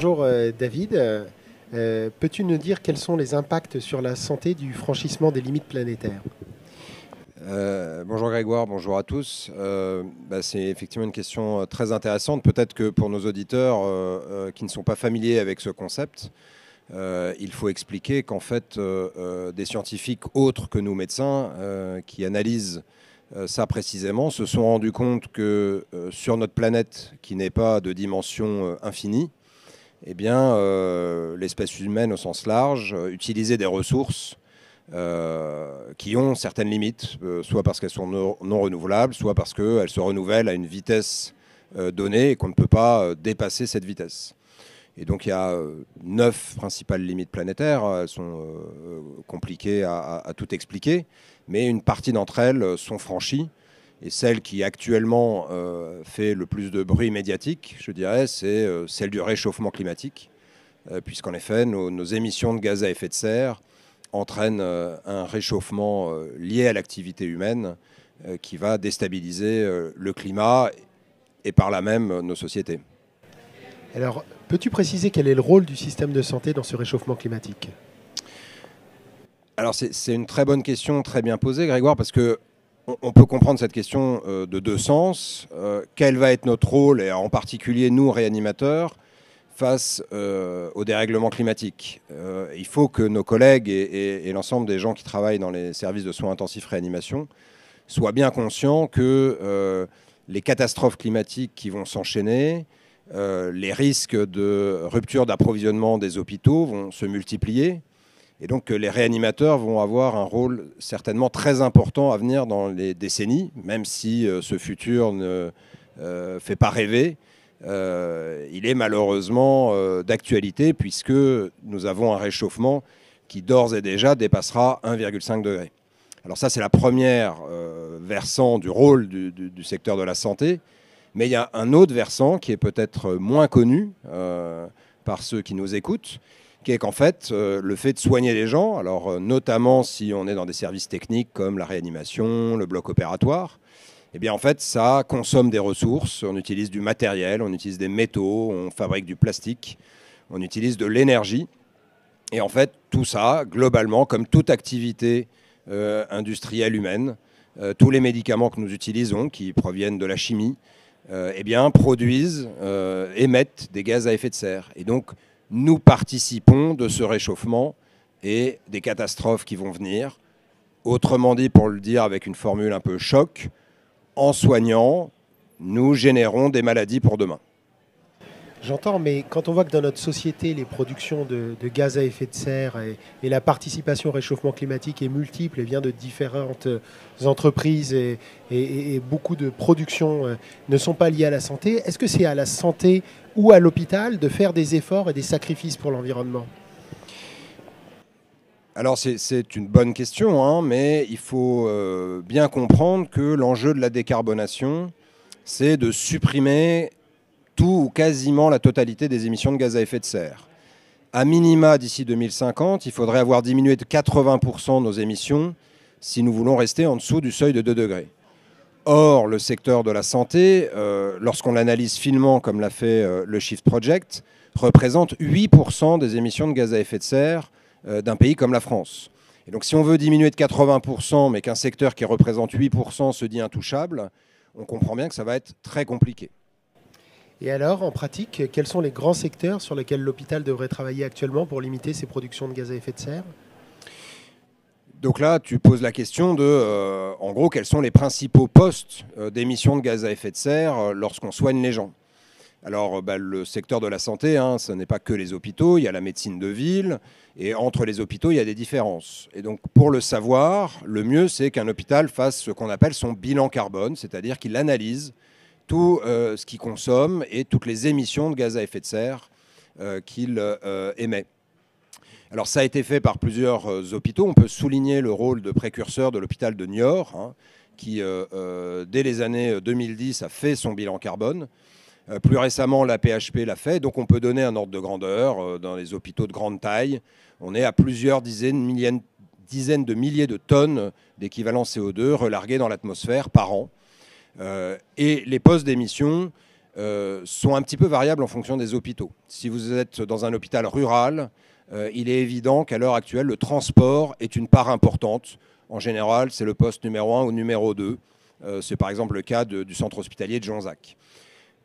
Bonjour David. Peux-tu nous dire quels sont les impacts sur la santé du franchissement des limites planétaires? Bonjour Grégoire, bonjour à tous. C'est effectivement une question très intéressante. Peut-être que pour nos auditeurs qui ne sont pas familiers avec ce concept, il faut expliquer qu'en fait, des scientifiques autres que nous médecins qui analysent ça précisément se sont rendus compte que sur notre planète, qui n'est pas de dimension infinie, eh bien, l'espèce humaine au sens large utilisait des ressources qui ont certaines limites, soit parce qu'elles sont non renouvelables, soit parce qu'elles se renouvellent à une vitesse donnée et qu'on ne peut pas dépasser cette vitesse. Et donc il y a 9 principales limites planétaires, elles sont compliquées à tout expliquer, mais une partie d'entre elles sont franchies. Et celle qui actuellement fait le plus de bruit médiatique, je dirais, c'est celle du réchauffement climatique, puisqu'en effet, nos émissions de gaz à effet de serre entraînent un réchauffement lié à l'activité humaine qui va déstabiliser le climat et par là même nos sociétés. Alors, peux-tu préciser quel est le rôle du système de santé dans ce réchauffement climatique? Alors, c'est une très bonne question, très bien posée, Grégoire, parce que on peut comprendre cette question de deux sens. Quel va être notre rôle, et en particulier nous, réanimateurs, face au dérèglement climatique? Il faut que nos collègues et l'ensemble des gens qui travaillent dans les services de soins intensifs réanimation soient bien conscients que les catastrophes climatiques qui vont s'enchaîner, les risques de rupture d'approvisionnement des hôpitaux vont se multiplier. Et donc les réanimateurs vont avoir un rôle certainement très important à venir dans les décennies, même si ce futur ne fait pas rêver. Il est malheureusement d'actualité puisque nous avons un réchauffement qui d'ores et déjà dépassera 1,5 degré. Alors ça, c'est la première versant du rôle du secteur de la santé. Mais il y a un autre versant qui est peut-être moins connu par ceux qui nous écoutent, qui est qu'en fait, le fait de soigner les gens, alors notamment si on est dans des services techniques comme la réanimation, le bloc opératoire, eh bien en fait, ça consomme des ressources. On utilise du matériel, on utilise des métaux, on fabrique du plastique, on utilise de l'énergie. Et en fait, tout ça, globalement, comme toute activité industrielle humaine, tous les médicaments que nous utilisons, qui proviennent de la chimie, eh bien, produisent, émettent des gaz à effet de serre. Et donc, nous participons de ce réchauffement et des catastrophes qui vont venir. Autrement dit, pour le dire avec une formule un peu choc, en soignant, nous générons des maladies pour demain. J'entends, mais quand on voit que dans notre société, les productions de gaz à effet de serre et la participation au réchauffement climatique est multiple et vient de différentes entreprises et beaucoup de productions ne sont pas liées à la santé, est-ce que c'est à la santé ou à l'hôpital de faire des efforts et des sacrifices pour l'environnement? Alors c'est une bonne question, hein, mais il faut bien comprendre que l'enjeu de la décarbonation, c'est de supprimer tout ou quasiment la totalité des émissions de gaz à effet de serre. À minima, d'ici 2050, il faudrait avoir diminué de 80% nos émissions si nous voulons rester en dessous du seuil de 2 degrés. Or, le secteur de la santé, lorsqu'on l'analyse finement, comme l'a fait le Shift Project, représente 8% des émissions de gaz à effet de serre d'un pays comme la France. Et donc, si on veut diminuer de 80%, mais qu'un secteur qui représente 8% se dit intouchable, on comprend bien que ça va être très compliqué. Et alors, en pratique, quels sont les grands secteurs sur lesquels l'hôpital devrait travailler actuellement pour limiter ses productions de gaz à effet de serre? Donc là, tu poses la question de, en gros, quels sont les principaux postes d'émissions de gaz à effet de serre lorsqu'on soigne les gens. Alors, le secteur de la santé, hein, ce n'est pas que les hôpitaux, il y a la médecine de ville, et entre les hôpitaux, il y a des différences. Et donc, pour le savoir, le mieux, c'est qu'un hôpital fasse ce qu'on appelle son bilan carbone, c'est-à-dire qu'il analyse tout ce qu'il consomme et toutes les émissions de gaz à effet de serre qu'il émet. Alors ça a été fait par plusieurs hôpitaux. On peut souligner le rôle de précurseur de l'hôpital de Niort, hein, qui dès les années 2010 a fait son bilan carbone. Plus récemment, la PHP l'a fait. Donc on peut donner un ordre de grandeur. Dans les hôpitaux de grande taille, on est à plusieurs dizaines de milliers de tonnes d'équivalent CO2 relargués dans l'atmosphère par an. Et les postes d'émission sont un petit peu variables en fonction des hôpitaux. Si vous êtes dans un hôpital rural, il est évident qu'à l'heure actuelle, le transport est une part importante. En général, c'est le poste numéro 1 ou numéro 2. C'est par exemple le cas du centre hospitalier de Jonzac.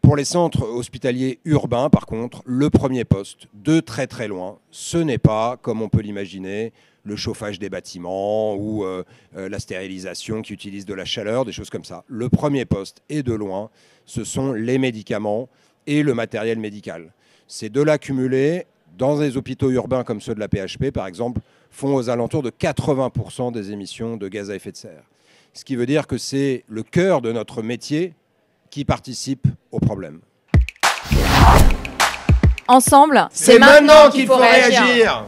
Pour les centres hospitaliers urbains, par contre, le premier poste, de très très loin, ce n'est pas, comme on peut l'imaginer, le chauffage des bâtiments ou la stérilisation qui utilise de la chaleur, des choses comme ça. Le premier poste, et de loin, ce sont les médicaments et le matériel médical. Ces deux-là cumulés, dans des hôpitaux urbains comme ceux de la PHP, par exemple, font aux alentours de 80% des émissions de gaz à effet de serre. Ce qui veut dire que c'est le cœur de notre métier qui participe au problème. Ensemble, c'est maintenant qu'il faut réagir.